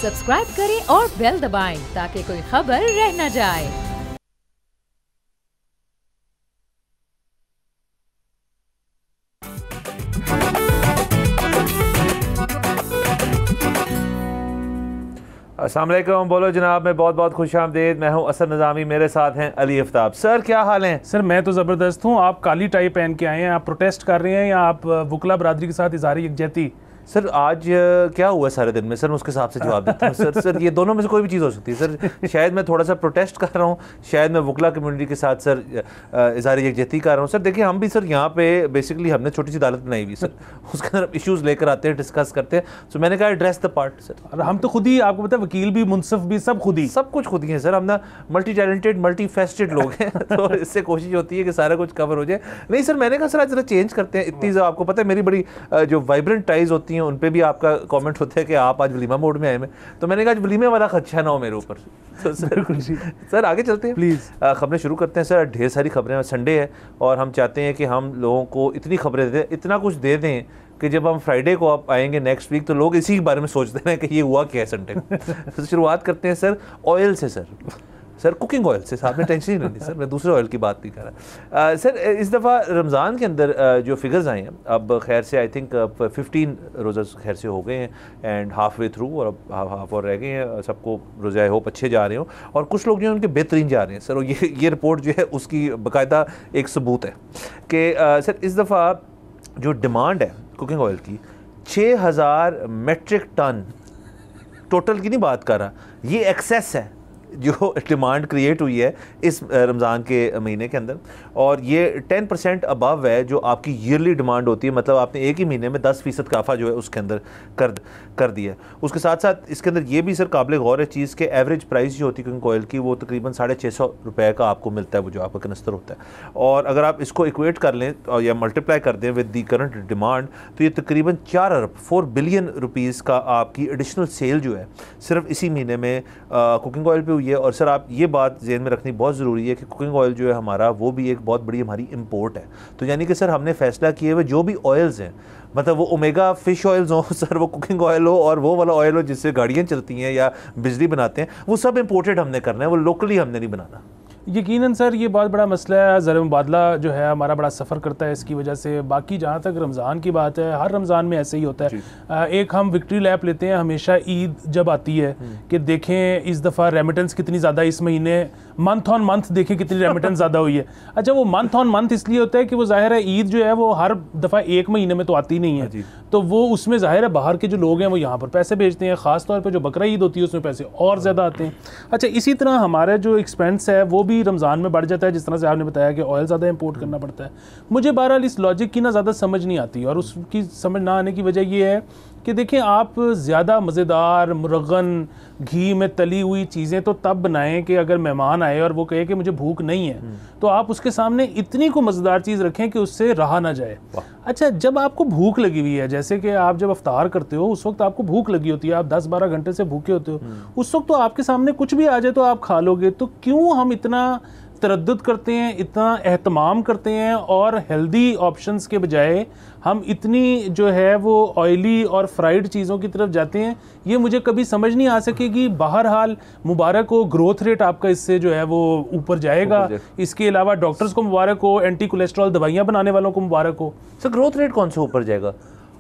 Subscribe करें और bell दबाएं ताकि कोई खबर रह न जाए। अस्सलाम वालेकुम, बोलो जनाब, मैं बहुत बहुत खुश आमदीद। मैं हूं असद निज़ामी, मेरे साथ हैं अली आफ्ताब। सर क्या हाल हैं? सर मैं तो ज़बरदस्त हूँ। आप काली टाई पहन के आए हैं, आप प्रोटेस्ट कर रहे हैं या आप वकला बरादरी के साथ इज़हार यकजहती? सर आज क्या हुआ सारे दिन में? सर मैं उसके हिसाब से जवाब देता हूँ। सर ये दोनों में से कोई भी चीज़ हो सकती है। सर शायद मैं थोड़ा सा प्रोटेस्ट कर रहा हूँ, शायद मैं वकला कम्युनिटी के साथ सर इज़हार यकजहती कर रहा हूँ। सर देखिए, हम भी सर यहाँ पे बेसिकली हमने छोटी सी अदालत बनाई हुई सर, उसके अंदर इश्यूज़ लेकर आते हैं, डिस्कस करते हैं। सो मैंने कहा ड्रेस द पार्ट सर। और हम तो खुद ही, आपको पता है, वकील भी, मुनसिफ भी, सब खुद ही, सब कुछ खुद ही है सर। हम ना मल्टी टैलेंटेड मल्टी फेस्टेड लोग हैं तो इससे कोशिश होती है कि सारा कुछ कवर हो जाए। नहीं सर, मैंने कहा सर आज ज़रा चेंज करते हैं। इतनी आपको पता है मेरी बड़ी जो वाइब्रेंट टाइज होती हैं उन पर भी आपका कमेंट होता है कि आप आज वलीमा मोड में आए में, तो मैंने कहा आज वलीमे वाला खदशा ना हो मेरे ऊपर। तो सर आगे चलते हैं प्लीज़, खबरें शुरू करते हैं। सर ढेर सारी खबरें, संडे है और हम चाहते हैं कि हम लोगों को इतनी खबरें दे दें, इतना कुछ दे दें कि जब हम फ्राइडे को आप आएंगे नेक्स्ट वीक तो लोग इसी के बारे में सोचते हैं कि ये हुआ क्या है संडे को। तो शुरुआत करते हैं सर ऑयल से। सर कुकिंग ऑयल से, साथ में टेंशन ही नहीं सर, मैं दूसरे ऑयल की बात नहीं कर रहा। सर इस दफ़ा रमज़ान के अंदर जो फिगर्स आए हैं, अब खैर से आई थिंक 15 रोज़ा खैर से हो गए हैं एंड हाफ वे थ्रू, और अब हाफ और रह गए हैं। सबको रोज़ा आई होप अच्छे जा रहे हो और कुछ लोग जो हैं उनके बेहतरीन जा रहे हैं सर। और ये रिपोर्ट जो है उसकी बाकायदा एक सबूत है कि सर इस दफ़ा जो डिमांड है कुकिंग ऑयल की 6000 मेट्रिक टन, टोटल की नहीं बात कर रहा, ये एक्सेस है जो डिमांड क्रिएट हुई है इस रमज़ान के महीने के अंदर। और ये 10% अबव है जो आपकी ईयरली डिमांड होती है, मतलब आपने एक ही महीने में 10% काफ़ा जो है उसके अंदर कर दिया। उसके साथ साथ इसके अंदर ये भी सर काबिल गौर है चीज़ के एवरेज प्राइस जो होती है कुकिंग ऑयल की वो तकरीबन 650 रुपये का आपको मिलता है, वो जो आपका कनस्तर होता है। और अगर आप इसको इक्वेट कर लें या मल्टीप्लाई कर दें विद दी करंट डिमांड तो ये तकरीबन 4 अरब 4 बिलियन रुपीज़ का आपकी एडिशनल सेल जो है सिर्फ इसी महीने में कुकिंग ऑयल पे हुई है। और सर आप ये बात ज़हन में रखनी बहुत ज़रूरी है कि कुकिंग ऑयल जो है हमारा वो भी एक बहुत बड़ी हमारी इंपोर्ट है। तो यानी कि सर हमने फ़ैसला किए हुए जो भी ऑयल्स हैं, मतलब वो ओमेगा फ़िश ऑयल्स हो सर, वो कुकिंग ऑयल हो और वो वाला ऑयल हो जिससे गाड़ियाँ चलती हैं या बिजली बनाते हैं, वो सब इंपोर्टेड हमने करना है, वो लोकली हमने नहीं बनाना। यकीनन सर ये बहुत बड़ा मसला है। ज़र मुबादला जो है हमारा बड़ा सफ़र करता है इसकी वजह से। बाकी जहाँ तक रमज़ान की बात है, हर रमज़ान में ऐसे ही होता है। एक हम विक्ट्री लैप लेते हैं हमेशा ईद जब आती है कि देखें इस दफ़ा रेमिटेंस कितनी ज़्यादा इस महीने, मंथ ऑन मंथ देखें कितनी रेमिटेंस ज़्यादा हुई है। अच्छा, वो मंथ ऑन मंथ इसलिए होता है कि वो ज़ाहिर है ईद जो है वो हर दफ़ा एक महीने में तो आती नहीं है, तो वो उसमें ज़ाहिर है बाहर के जो लोग हैं वो यहाँ पर पैसे भेजते हैं, ख़ास तौर पर जो बकरा ईद होती है उसमें पैसे और ज़्यादा आते हैं। अच्छा, इसी तरह हमारा जो एक्सपेंस है वो भी रमज़ान में बढ़ जाता है, जिस तरह से आपने बताया कि ऑयल ज़्यादा इंपोर्ट करना पड़ता है। मुझे बहरहाल इस लॉजिक की ना ज़्यादा समझ नहीं आती, और उसकी समझ ना आने की वजह ये है कि देखें आप ज़्यादा मज़ेदार मुरगन घी में तली हुई चीज़ें तो तब बनाएं कि अगर मेहमान आए और वो कहे कि मुझे भूख नहीं है तो आप उसके सामने इतनी को मज़ेदार चीज़ रखें कि उससे रहा ना जाए। अच्छा, जब आपको भूख लगी हुई है, जैसे कि आप जब अफ्तार करते हो उस वक्त आपको भूख लगी होती है, आप 10-12 घंटे से भूखे होते हो, उस वक्त तो आपके सामने कुछ भी आ जाए तो आप खा लोगे। तो क्यों हम इतना तरद्दुद करते हैं, इतना एहतमाम करते हैं और हेल्दी ऑप्शंस के बजाय हम इतनी जो है वो ऑयली और फ्राइड चीज़ों की तरफ जाते हैं? ये मुझे कभी समझ नहीं आ सकेगी। बहरहाल मुबारक हो, ग्रोथ रेट आपका इससे जो है वो ऊपर जाएगा। इसके अलावा डॉक्टर्स को मुबारक हो, एंटी कोलेस्ट्रॉल दवाइयाँ बनाने वालों को मुबारक हो। सर ग्रोथ रेट कौन सा ऊपर जाएगा?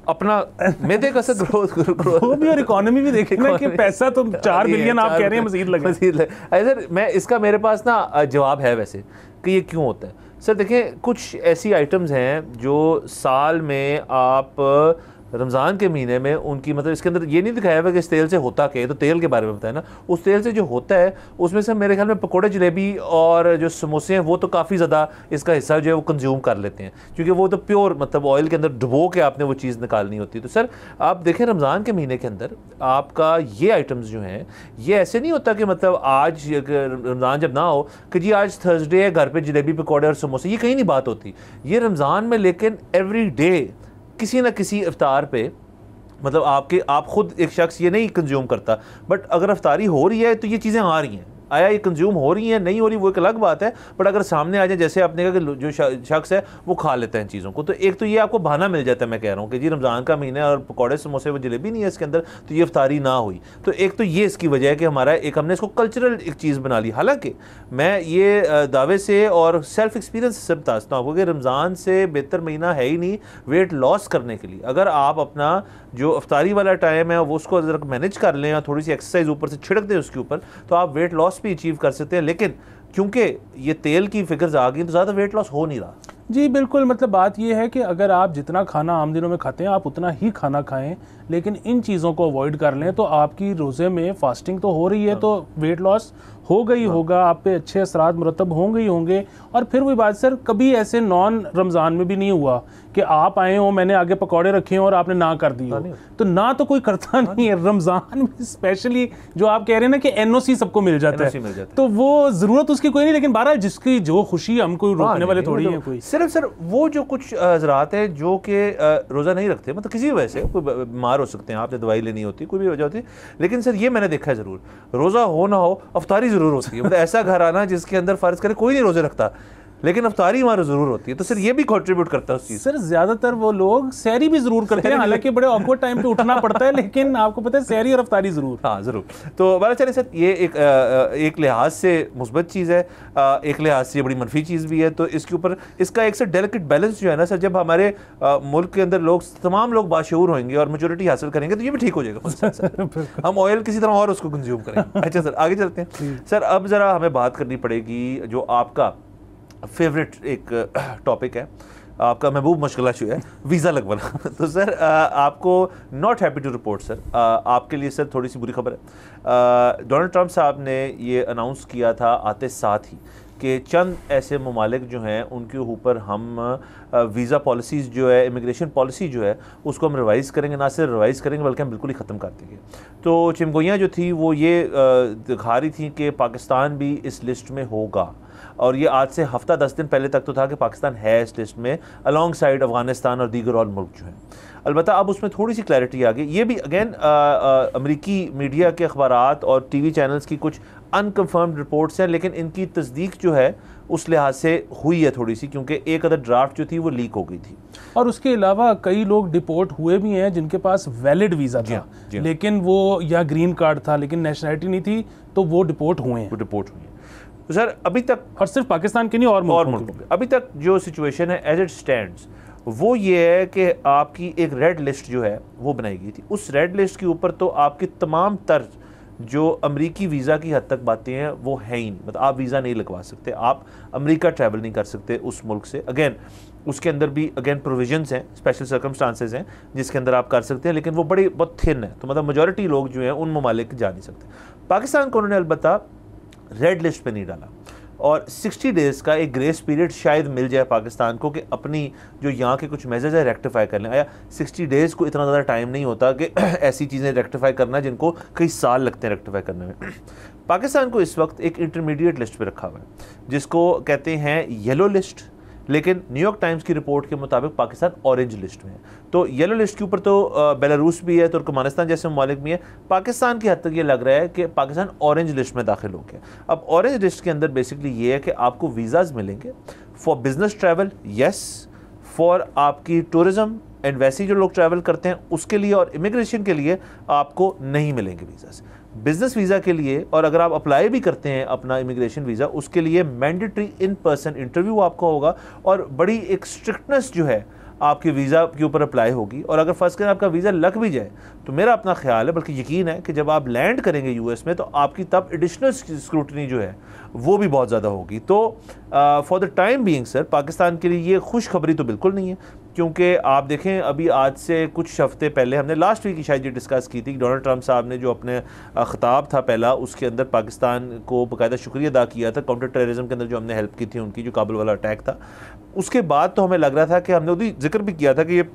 अपना मैदे का सर ग्रोथ वो भी, और इकोनॉमी भी देखेंगे कि पैसा तो 4 बिलियन आप कह रहे हैं मजीद लगे। सर मैं इसका, मेरे पास ना जवाब है वैसे कि ये क्यों होता है। सर देखिए, कुछ ऐसी आइटम्स हैं जो साल में आप रमज़ान के महीने में उनकी, मतलब इसके अंदर ये नहीं दिखाया हुआ कि इस तेल से होता क्या है, तो तेल के बारे में बताया ना। उस तेल से जो होता है उसमें से मेरे ख्याल में पकौड़े जलेबी और जो समोसे हैं वो तो काफ़ी ज़्यादा इसका हिस्सा जो है वो कंज्यूम कर लेते हैं, क्योंकि वो तो प्योर मतलब ऑयल के अंदर डुबो के आपने वो चीज़ निकालनी होती है। तो सर आप देखें रमज़ान के महीने के अंदर आपका ये आइटम्स जो हैं ये ऐसे नहीं होता कि मतलब आज रमज़ान जब ना हो कि जी आज थर्सडे है घर पर जलेबी पकौड़े और समोसे, ये कहीं नहीं बात होती। ये रमज़ान में लेकिन एवरी डे किसी न किसी इफ्तार पे, मतलब आप खुद एक शख्स ये नहीं कंज्यूम करता, बट अगर इफ्तारी हो रही है तो ये चीज़ें आ रही हैं। आया ये कंज्यूम हो रही है नहीं हो रही वो एक अलग बात है, बट अगर सामने आ जाए, जैसे आपने कहा कि जो शख्स है वो खा लेता है इन चीज़ों को, तो एक तो ये आपको बहाना मिल जाता है, मैं कह रहा हूँ कि जी रमज़ान का महीना है और पकौड़े समोसे वो जलेबी नहीं है इसके अंदर, तो ये इफ्तारी ना हुई। तो एक तो ये इसकी वजह है कि हमारा एक हमने इसको कल्चरल एक चीज़ बना ली। हालांकि मैं ये दावे से और सेल्फ एक्सपीरियंस से बताता हूँ कि रमज़ान से बेहतर महीना है ही नहीं वेट लॉस करने के लिए। अगर आप अपना जो अफ्तारी वाला टाइम है वो उसको ज़रा मैनेज कर लें और थोड़ी सी एक्सरसाइज ऊपर से छिड़क दें उसके ऊपर, तो आप वेट लॉस भी अचीव कर सकते हैं। लेकिन क्योंकि ये तेल की फिक्र आ गई तो ज़्यादा वेट लॉस हो नहीं रहा। जी बिल्कुल, मतलब बात ये है कि अगर आप जितना खाना आम दिनों में खाते हैं आप उतना ही खाना खाएं, लेकिन इन चीज़ों को अवॉइड कर लें तो आपकी रोज़े में फास्टिंग तो हो रही है तो वेट लॉस होगा ही होगा, आप पे अच्छे असरात मुरतब होंगे ही होंगे। और फिर वही बात सर, कभी ऐसे नॉन रमज़ान में भी नहीं हुआ कि आप आए हो, मैंने आगे पकौड़े रखे हो और आपने ना कर दी हो, तो ना तो कोई करता नहीं है। रमज़ान में स्पेशली जो आप कह रहे हैं ना कि एनओसी सबको मिल जाता है, तो वो ज़रूरत उसकी कोई नहीं, लेकिन बहरहाल जिसकी जो खुशी हम कोई रोकने वाले थोड़ी है कोई। सिर्फ सर वो जो कुछ हज़रात हैं जो कि रोज़ा नहीं रखते, मतलब किसी वजह से कोई बीमार हो सकते हैं, आपने दवाई लेनी होती, कोई भी वजह होती है, लेकिन सर ये मैंने देखा है ज़रूर, रोज़ा हो ना हो अफ्तारी ज़रूर होती है। मतलब ऐसा घर आना जिसके अंदर फ़र्ज़ करे कोई नहीं रोज़े रखता लेकिन अफ्तारी हमारा ज़रूर होती है, तो सर ये भी कंट्रीब्यूट करता है उस चीज़। सर ज़्यादातर वो लोग सहरी भी ज़रूर करते हैं, हालांकि बड़े ऑकवर्ड टाइम पे उठना पड़ता है, लेकिन आपको पता है सहरी और अफ्तारी ज़रूर। हाँ ज़रूर। तो बात चले सर, ये एक लिहाज से मुस्बत चीज़ है, एक लिहाज से ये बड़ी मनफी चीज़ भी है। तो इसके ऊपर इसका एक सर डेलिकेट बैलेंस जो है ना सर, जब हमारे मुल्क के अंदर तमाम लोग बाशऊर होंगे और मेजोरिटी हासिल करेंगे तो ये भी ठीक हो जाएगा। हम ऑयल किसी तरह और उसको कंज्यूम करेंगे। अच्छा सर आगे चलते हैं। सर अब ज़रा हमें बात करनी पड़ेगी जो आपका फेवरेट एक टॉपिक है, आपका महबूब मशगला जो है, वीज़ा लगवाना। तो सर आपको not happy to report sir, आपके लिए सर थोड़ी सी बुरी खबर है। डोनाल्ड ट्रंप साहब ने ये अनाउंस किया था आते साथ ही कि चंद ऐसे ममालिक जो हैं उनके ऊपर हम वीज़ा पॉलिसीज़ जो है, इमिग्रेशन पॉलिसी जो है उसको हम रिवाइज़ करेंगे, ना सिर्फ रिवाइज़ करेंगे बल्कि हम बिल्कुल ही ख़त्म कर देंगे। तो चिमगोइयाँ जो थी वो ये दिखा रही थी कि पाकिस्तान भी इस लिस्ट में होगा, और ये आज से हफ्ता 10 दिन पहले तक तो था कि पाकिस्तान है इस लिस्ट में अलॉन्ग साइड अफ़गानिस्तान और दीगर और मुल्क जो हैं। अलबत्ता अब उसमें थोड़ी सी क्लैरिटी आ गई। ये भी अगेन अमरीकी मीडिया के अखबारात और टीवी चैनल्स की कुछ अनकन्फर्म्ड रिपोर्ट्स हैं, लेकिन इनकी तस्दीक जो है उस लिहाज से हुई है थोड़ी सी, क्योंकि एक अदर ड्राफ्ट जो थी वो लीक हो गई थी। और उसके अलावा कई लोग डिपोर्ट हुए भी हैं जिनके पास वैलिड वीज़ा था, लेकिन वो या ग्रीन कार्ड था लेकिन नेशनैलिटी नहीं थी, तो वो डिपोर्ट हुए हैं। तो सर अभी तक, और सिर्फ पाकिस्तान के नहीं और मुल्कों के, अभी तक जो सिचुएशन है एज इट स्टैंड्स वो ये है कि आपकी एक रेड लिस्ट जो है वो बनाई गई थी। उस रेड लिस्ट के ऊपर तो आपकी तमाम तर जो अमरीकी वीज़ा की हद तक बातें हैं वो है ही नहीं, मतलब आप वीज़ा नहीं लगवा सकते, आप अमेरिका ट्रैवल नहीं कर सकते उस मुल्क से। अगेन उसके अंदर भी अगेन प्रोविजंस हैं, स्पेशल सर्कमस्टांसेस हैं जिसके अंदर आप कर सकते हैं, लेकिन वो बड़ी बहुत थिन है, तो मतलब मेजॉरिटी लोग जो हैं उन ममालिक जा नहीं सकते। पाकिस्तान को उन्होंने अलबत्ता रेड लिस्ट पे नहीं डाला, और 60 डेज़ का एक ग्रेस पीरियड शायद मिल जाए पाकिस्तान को कि अपनी जो यहाँ के कुछ मेजर्स है रेक्टिफाई कर लें। आया 60 डेज़ को इतना ज़्यादा टाइम नहीं होता कि ऐसी चीज़ें रेक्टिफाई करना जिनको कई साल लगते हैं रेक्टिफाई करने में। पाकिस्तान को इस वक्त एक इंटरमीडिएट लिस्ट पे रखा हुआ है जिसको कहते हैं येलो लिस्ट, लेकिन न्यूयॉर्क टाइम्स की रिपोर्ट के मुताबिक पाकिस्तान ऑरेंज लिस्ट में है। तो येलो लिस्ट के ऊपर तो बेलारूस भी है, तुर्कमानिस्तान जैसे ममालिक भी है। पाकिस्तान की हद तक ये लग रहा है कि पाकिस्तान ऑरेंज लिस्ट में दाखिल हो गया। अब ऑरेंज लिस्ट के अंदर बेसिकली ये है कि आपको वीज़ाज़ मिलेंगे for business travel, yes, for आपकी टूरिज़म एंड वैसे ही जो लोग ट्रैवल करते हैं उसके लिए, और इमिग्रेशन के लिए आपको नहीं मिलेंगे वीज़ाज़। बिजनेस वीज़ा के लिए, और अगर आप अप्लाई भी करते हैं अपना इमिग्रेशन वीज़ा, उसके लिए मैंडेटरी इन पर्सन इंटरव्यू आपका होगा, और बड़ी एक स्ट्रिक्टनेस जो है आपके वीज़ा के ऊपर अप्लाई होगी। और अगर फर्स्ट करें आपका वीज़ा लग भी जाए तो मेरा अपना ख्याल है, बल्कि यकीन है कि जब आप लैंड करेंगे यूएस में तो आपकी तब एडिशनल स्क्रूटनी जो है वो भी बहुत ज़्यादा होगी। तो for the time being sir Pakistan के लिए ये खुशखबरी तो बिल्कुल नहीं है, क्योंकि आप देखें अभी आज से कुछ हफ्ते पहले हमने लास्ट वीक की शायद ये डिस्कस की थी, डोनाल्ड ट्रंप साहब ने जो अपने ख़िताब था पहला, उसके अंदर पाकिस्तान को बाकायदा शुक्रिया अदा किया था काउंटर टेररिज्म के अंदर जो हमने हेल्प की थी उनकी, जो काबुल वाला अटैक था। उसके बाद तो हमें लग रहा था कि हमने उसी जिक्र भी किया था कि ये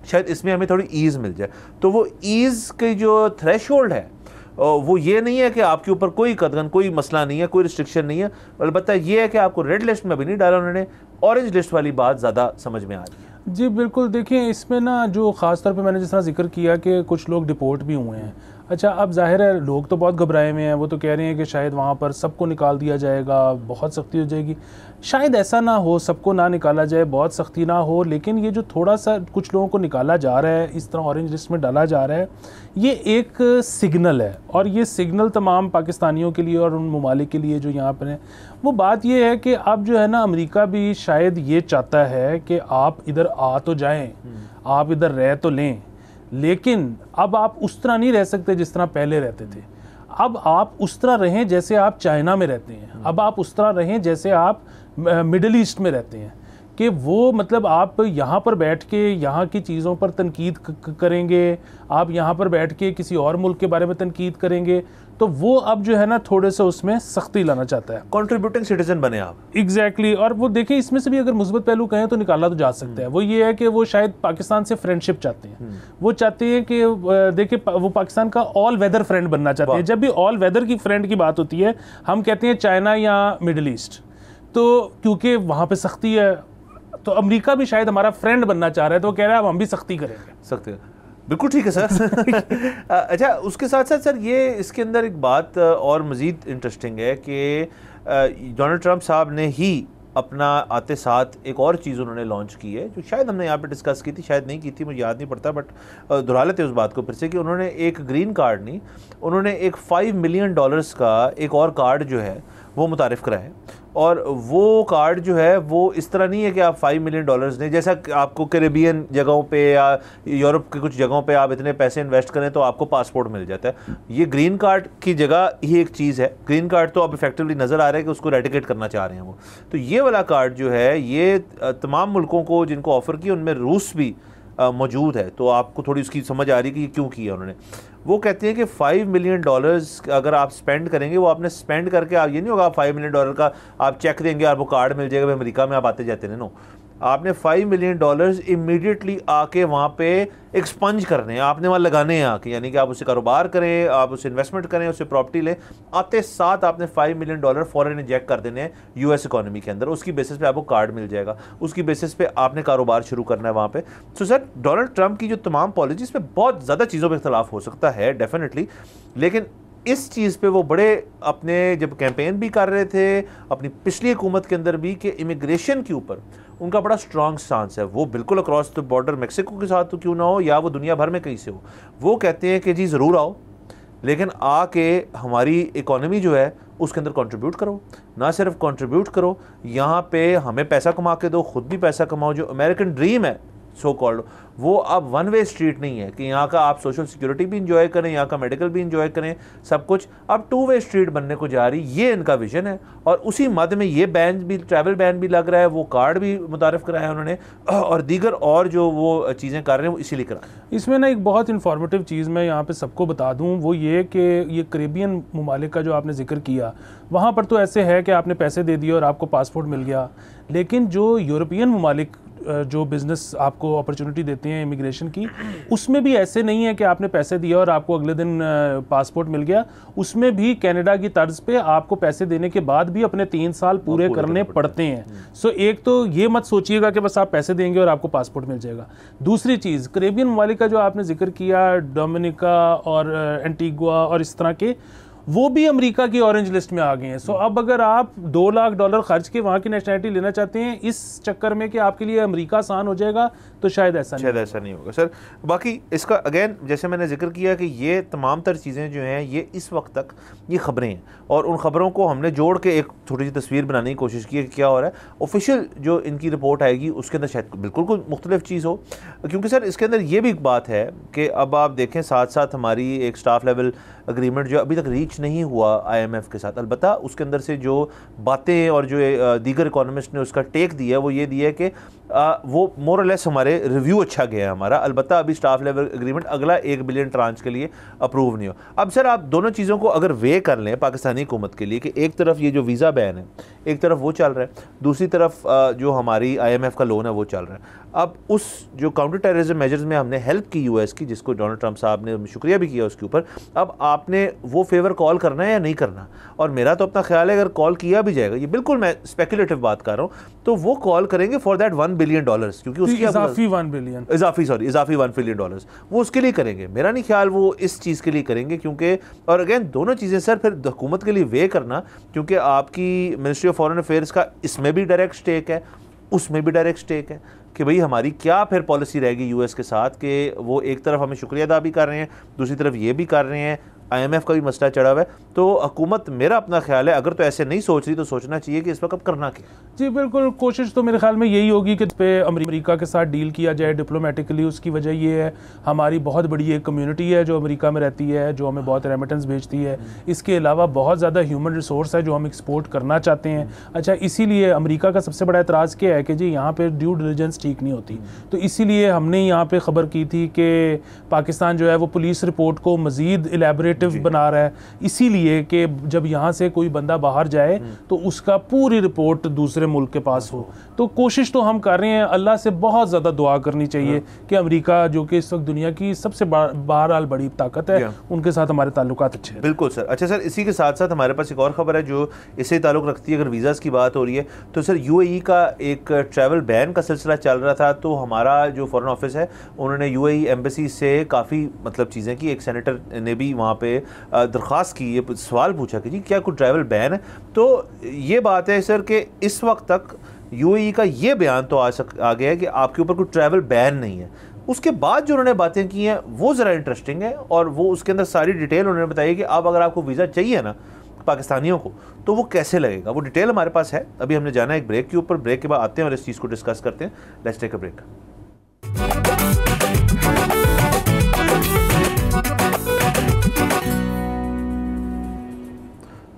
शायद इसमें हमें थोड़ी ईज़ मिल जाए। तो वो ईज़ की जो थ्रेशोल्ड है वो ये नहीं है कि आपके ऊपर कोई कदगन, कोई मसला नहीं है, कोई रिस्ट्रिक्शन नहीं है, अलबत्ता ये है कि आपको रेड लिस्ट में अभी नहीं डाला उन्होंने, ऑरेंज लिस्ट वाली बात ज़्यादा समझ में आ रही है। जी बिल्कुल, देखिए इसमें ना जो ख़ास तौर पे मैंने जिस तरह जिक्र किया कि कुछ लोग डिपोर्ट भी हुए हैं, अच्छा, अब जाहिर है लोग तो बहुत घबराए हुए हैं, वो तो कह रहे हैं कि शायद वहाँ पर सबको निकाल दिया जाएगा, बहुत सख्ती हो जाएगी। शायद ऐसा ना हो, सबको ना निकाला जाए, बहुत सख्ती ना हो, लेकिन ये जो थोड़ा सा कुछ लोगों को निकाला जा रहा है, इस तरह ऑरेंज लिस्ट में डाला जा रहा है, ये एक सिग्नल है। और ये सिग्नल तमाम पाकिस्तानियों के लिए और उन ममालिक के लिए जो यहाँ पर हैं, वो बात ये है कि अब जो है ना, अमेरिका भी शायद ये चाहता है कि आप इधर आ तो जाएं, आप इधर रह तो लें, लेकिन अब आप उस तरह नहीं रह सकते जिस तरह पहले रहते थे। अब आप उस तरह रहें जैसे आप चाइना में रहते हैं, अब आप उस तरह रहें जैसे आप मिडल ईस्ट में रहते हैं, कि वो मतलब आप यहाँ पर बैठ के यहाँ की चीज़ों पर तनकीद करेंगे, आप यहाँ पर बैठ के किसी और मुल्क के बारे में तनकीद करेंगे, तो वो अब जो है ना थोड़े से उसमें सख्ती लाना चाहता है। कंट्रीब्यूटिंग सिटीजन बने आप। एग्जैक्टली और वो देखें, इसमें से भी अगर मुस्बत पहलू कहें तो निकाला तो जा सकता है। वो ये है कि वो शायद पाकिस्तान से फ्रेंडशिप चाहते हैं, वो चाहते हैं कि देखिए वो पाकिस्तान का ऑल वेदर फ्रेंड बनना चाहते हैं। जब भी ऑल वेदर की फ्रेंड की बात होती है, हम कहते हैं चाइना या मिडल ईस्ट, तो क्योंकि वहाँ पे सख्ती है, तो अमेरिका भी शायद हमारा फ्रेंड बनना चाह रहा है, तो वो कह रहा है अब हम भी सख्ती करेंगे। सख्ती, बिल्कुल ठीक है सर। अच्छा, उसके साथ साथ सर ये इसके अंदर एक बात और मज़ीद इंटरेस्टिंग है कि डोनाल्ड ट्रंप साहब ने ही अपना आते साथ एक और चीज़ उन्होंने लॉन्च की है, जो शायद हमने यहाँ पे डिस्कस की थी, शायद नहीं की थी, मुझे याद नहीं पड़ता, बट दोहरा लेते उस बात को फिर से, कि उन्होंने एक ग्रीन कार्ड नहीं, उन्होंने एक $5 मिलियन का एक और कार्ड जो है वो मुतारिफ़ कराया है। और वो कार्ड जो है वो इस तरह नहीं है कि आप $5 मिलियन नहीं, जैसा आपको कैरेबियन जगहों पे या यूरोप के कुछ जगहों पे आप इतने पैसे इन्वेस्ट करें तो आपको पासपोर्ट मिल जाता है। ये ग्रीन कार्ड की जगह ही एक चीज़ है। ग्रीन कार्ड तो अब इफेक्टिवली नज़र आ रहा है कि उसको रेडिकेट करना चाह रहे हैं वो। तो ये वाला कार्ड जो है ये तमाम मुल्कों को जिनको ऑफ़र किया, उनमें रूस भी मौजूद है। तो आपको थोड़ी उसकी समझ आ रही कि क्यों किया उन्होंने। वो कहते हैं कि $5 मिलियन अगर आप स्पेंड करेंगे, वो आपने स्पेंड करके, आप ये नहीं होगा $5 मिलियन का आप चेक देंगे और वो कार्ड मिल जाएगा, अमेरिका में आप आते जाते हैं। नो, आपने $5 मिलियन इमीडिएटली आके वहाँ पे एक्सपंज करने हैं, आपने वहाँ लगाने हैं आके, यानी कि आप उससे कारोबार करें, आप उससे इन्वेस्टमेंट करें, उससे प्रॉपर्टी लें, आते साथ आपने $5 मिलियन फ़ौरन इंजेक्ट कर देने हैं यूएस इकोनॉमी के अंदर। उसकी बेसिस पे आपको कार्ड मिल जाएगा, उसकी बेसिस पे आपने कारोबार शुरू करना है वहाँ पे। सो सर, डोनाल्ड ट्रंप की जो तमाम पॉलिसीज़ पे बहुत ज़्यादा चीज़ों पर इख्तलाफ हो सकता है डेफिनेटली, लेकिन इस चीज़ पे वो बड़े अपने जब कैंपेन भी कर रहे थे अपनी पिछली हुकूमत के अंदर भी, कि इमिग्रेशन के ऊपर उनका बड़ा स्ट्रॉन्ग स्टांस है। वो बिल्कुल अक्रॉस द बॉर्डर मेक्सिको के साथ तो क्यों ना हो, या वो दुनिया भर में कहीं से हो, वो कहते हैं कि जी ज़रूर आओ, लेकिन आके हमारी इकोनॉमी जो है उसके अंदर कंट्रीब्यूट करो। ना सिर्फ कंट्रीब्यूट करो, यहाँ पे हमें पैसा कमा के दो, खुद भी पैसा कमाओ। जो अमेरिकन ड्रीम है सो कॉल्ड, वो अब वन वे स्ट्रीट नहीं है कि यहाँ का आप सोशल सिक्योरिटी भी इंजॉय करें, यहाँ का मेडिकल भी इंजॉय करें, सब कुछ अब टू वे स्ट्रीट बनने को जा रही, ये इनका विजन है। और उसी मद में ये बैन भी, ट्रैवल बैन भी लग रहा है, वो कार्ड भी मुतारिफ कराया है उन्होंने, और दीगर और जो वो चीज़ें कर रहे हैं वो इसीलिए करा। इसमें ना एक बहुत इन्फॉर्मेटिव चीज़ मैं यहाँ पे सबको बता दूँ, वो ये कि ये कैरेबियन ममालिक का जो आपने जिक्र किया, वहाँ पर तो ऐसे है कि आपने पैसे दे दिए और आपको पासपोर्ट मिल गया, लेकिन जो यूरोपियन ममालिक जो बिज़नेस आपको अपॉर्चुनिटी देते हैं इमिग्रेशन की, उसमें भी ऐसे नहीं है कि आपने पैसे दिए और आपको अगले दिन पासपोर्ट मिल गया। उसमें भी कनाडा की तर्ज पे आपको पैसे देने के बाद भी अपने 3 साल पूरे करने पड़ते हैं। सो एक तो ये मत सोचिएगा कि बस आप पैसे देंगे और आपको पासपोर्ट मिल जाएगा। दूसरी चीज़, कैरेबियन ममालिक का जो आपने जिक्र किया, डोमिनिका और एंटीगुआ और इस तरह के, वो भी अमेरिका की ऑरेंज लिस्ट में आ गए हैं। सो अब अगर आप $2 लाख खर्च के वहाँ की नेशनलिटी लेना चाहते हैं इस चक्कर में कि आपके लिए अमेरिका आसान हो जाएगा, तो शायद ऐसा नहीं होगा सर। बाकी इसका अगेन जैसे मैंने जिक्र किया कि ये तमाम तर चीज़ें जो हैं ये इस वक्त तक ये ख़बरें हैं, और उन ख़बरों को हमने जोड़ के एक थोड़ी सी तस्वीर बनाने की कोशिश की है कि क्या हो रहा है। ऑफिशियल जो इनकी रिपोर्ट आएगी उसके अंदर शायद बिल्कुल कोई मुख्तलिफ चीज़ हो, क्योंकि सर इसके अंदर ये भी एक बात है कि अब आप देखें साथ साथ हमारी एक स्टाफ लेवल एग्रीमेंट जो अभी तक रीच नहीं हुआ IMF के साथ, अलबत्ता उसके अंदर से जो बातें और जो दीगर इकोनॉमिस्ट ने उसका टेक दिया वो ये दिया कि वो मोर और लेस हमारे रिव्यू अच्छा गया है हमारा। अलबत्ता अभी स्टाफ लेवल एग्रीमेंट अगला 1 बिलियन ट्रांच के लिए अप्रूव नहीं हो। अब सर आप दोनों चीज़ों को अगर वे कर लें पाकिस्तानी हुकूमत के लिए कि एक तरफ ये जो वीज़ा बैन है, एक तरफ वो चल रहा है, दूसरी तरफ जो हमारी IMF का लोन है वो चल रहा है। अब उस जो काउंटर टेररिज्म मेजर्स में हमने हेल्प की US की, जिसको डोनाल्ड ट्रंप साहब ने शुक्रिया भी किया उसके ऊपर, अब आपने वो फेवर कॉल करना है या नहीं करना। और मेरा तो अपना ख्याल है अगर कॉल किया भी जाएगा, ये बिल्कुल मैं स्पेकुलेटिव बात कर रहा हूँ, तो वो कॉल करेंगे फॉर दैट $1 बिलियन, क्योंकि उसकी इजाफी $1 बिलियन, इजाफी $1 ट्रिलियन वो उसके लिए करेंगे। मेरा नहीं ख्याल वो इस चीज़ के लिए करेंगे, क्योंकि और अगेन दोनों चीज़ें सर फिर हुकूमत के लिए वे करना, क्योंकि आपकी मिनिस्ट्री ऑफ फॉरेन अफेयर्स का इसमें भी डायरेक्ट स्टेक है, उसमें भी डायरेक्ट स्टेक है कि भाई हमारी क्या फिर पॉलिसी रहेगी यूएस के साथ, कि वो एक तरफ हमें शुक्रिया अदा भी कर रहे हैं, दूसरी तरफ ये भी कर रहे हैं, IMF का भी मसला चढ़ा हुआ है। तो हुकूमत, मेरा अपना ख्याल है, अगर तो ऐसे नहीं सोच रही तो सोचना चाहिए कि इस वक्त अब करना क्या। जी बिल्कुल, कोशिश तो मेरे ख्याल में यही होगी कि पे अमेरिका के साथ डील किया जाए डिप्लोमेटिकली। उसकी वजह ये है हमारी बहुत बड़ी एक कम्युनिटी है जो अमेरिका में रहती है, जो हमें बहुत रेमिटेंस भेजती है। इसके अलावा बहुत ज़्यादा ह्यूमन रिसोर्स है जो हम एक्सपोर्ट करना चाहते हैं। अच्छा, इसीलिए अमेरिका का सबसे बड़ा एतराज़ क्या है कि जी यहाँ पर ड्यू डिलिजेंस ठीक नहीं होती, तो इसीलिए हमने यहाँ पर ख़बर की थी कि पाकिस्तान जो है वो पुलिस रिपोर्ट को मज़ीद इलेबरेटिव बना रहा है, इसीलिए कि जब यहाँ से कोई बंदा बाहर जाए तो उसका पूरी रिपोर्ट दूसरे मुल्क के पास हो। तो कोशिश तो हम कर रहे हैं, अल्लाह से बहुत ज़्यादा दुआ करनी चाहिए कि अमेरिका जो कि इस वक्त दुनिया की सबसे बहरहाल बड़ी ताकत है, उनके साथ हमारे ताल्लुकात अच्छे हैं। बिल्कुल सर। अच्छा सर, इसी के साथ साथ हमारे पास एक और खबर है जो इससे ताल्लुक़ रखती है। अगर वीज़ाज़ की बात हो रही है तो सर UAE का एक ट्रैवल बैन का सिलसिला चल रहा था, तो हमारा जो फॉरेन ऑफिस है उन्होंने UAE एम्बेसी से काफ़ी मतलब चीज़ें की। एक सेनेटर ने भी वहाँ पे दरख्वास्त की, ये सवाल पूछा कि जी क्या कोई ट्रैवल बैन है। तो ये बात है सर कि इस वक्त तक UAE का ये बयान तो आ गया है कि आपके ऊपर कोई ट्रैवल बैन नहीं है। उसके बाद जो उन्होंने बातें की हैं वो ज़रा इंटरेस्टिंग है, और वो उसके अंदर सारी डिटेल उन्होंने बताई कि अब अगर आपको वीज़ा चाहिए ना पाकिस्तानियों को तो वो कैसे लगेगा। वो डिटेल हमारे पास है। अभी हमने जाना है एक ब्रेक के ऊपर, ब्रेक के बाद आते हैं और इस चीज़ को डिस्कस करते हैं। Let's take a break.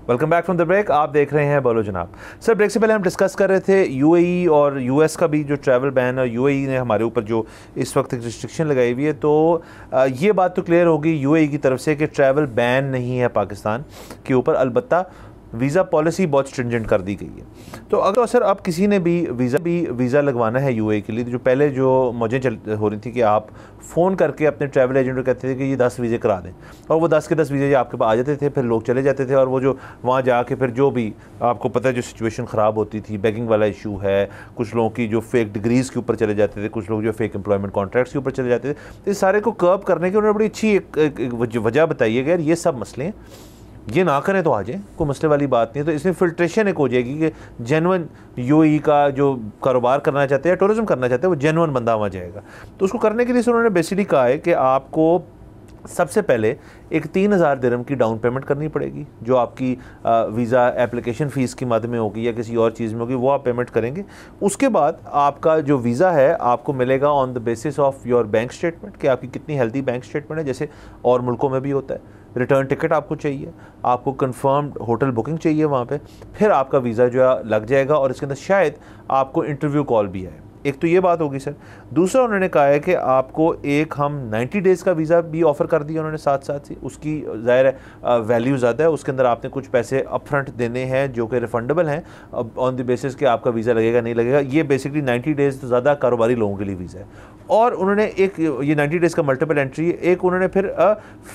Welcome back from the break. आप देख रहे हैं बोलो जनाब। सर, ब्रेक से पहले हम डिस्कस कर रहे थे UAE और US का भी जो ट्रैवल बैन है, UAE ने हमारे ऊपर जो इस वक्त एक रिस्ट्रिक्शन लगाई हुई है। तो ये बात तो क्लियर होगी UAE की तरफ से कि ट्रैवल बैन नहीं है पाकिस्तान के ऊपर, अलबत्ता वीज़ा पॉलिसी बहुत स्ट्रिंजेंट कर दी गई है। तो अगर सर अब किसी ने भी वीज़ा लगवाना है UAE के लिए, तो जो पहले जो मौजें हो रही थी कि आप फ़ोन करके अपने ट्रैवल एजेंट को कहते थे कि ये 10 वीज़े करा दें, और वो 10 के 10 वीज़े आपके पास आ जाते थे, फिर लोग चले जाते थे, और वो जो वहाँ जाके फिर जो भी आपको पता है जो सिचुएशन ख़राब होती थी, बैगिंग वाला इशू है, कुछ लोगों की जो फेक डिग्रीज़ के ऊपर चले जाते थे, कुछ लोग जो फेक एम्प्लॉयमेंट कॉन्ट्रैक्ट्स के ऊपर चले जाते थे। तो इस सारे को कर्ब करने की उन्होंने बड़ी अच्छी एक वजह बताई है कि यार ये सब मसले हैं, ये ना करें तो आ जाए, कोई मसले वाली बात नहीं है। तो इसमें फिल्ट्रेशन एक हो जाएगी कि जेन्युइन UAE का जो कारोबार करना चाहते हैं, टूरिज्म करना चाहते हैं, वो जेन्युइन बंदा वहाँ जाएगा। तो उसको करने के लिए उन्होंने बेसिकली कहा है कि आपको सबसे पहले एक 3000 दिरहम की डाउन पेमेंट करनी पड़ेगी, जो आपकी वीज़ा एप्लीकेशन फ़ीस की मद में होगी या किसी और चीज़ में होगी, वो आप पेमेंट करेंगे। उसके बाद आपका जो वीज़ा है आपको मिलेगा on the basis of your bank statement, कि आपकी कितनी हेल्दी बैंक स्टेटमेंट है, जैसे और मुल्कों में भी होता है। रिटर्न टिकट आपको चाहिए, आपको कंफर्म्ड होटल बुकिंग चाहिए वहाँ पे, फिर आपका वीज़ा जो है लग जाएगा, और इसके अंदर शायद आपको इंटरव्यू कॉल भी आए। एक तो ये बात होगी सर। दूसरा उन्होंने कहा है कि आपको एक हम 90 डेज़ का वीज़ा भी ऑफ़र कर दिया उन्होंने साथ साथ से। उसकी ज़ाहिर है वैल्यू ज़्यादा है, उसके अंदर आपने कुछ पैसे अपफ्रंट देने हैं जो कि रिफंडेबल हैं ऑन द बेसिस कि आपका वीज़ा लगेगा नहीं लगेगा। ये बेसिकली 90 डेज़ तो ज़्यादा कारोबारी लोगों के लिए वीज़ा है। और उन्होंने एक ये 90 डेज़ का मल्टीपल एंट्री, एक उन्होंने फिर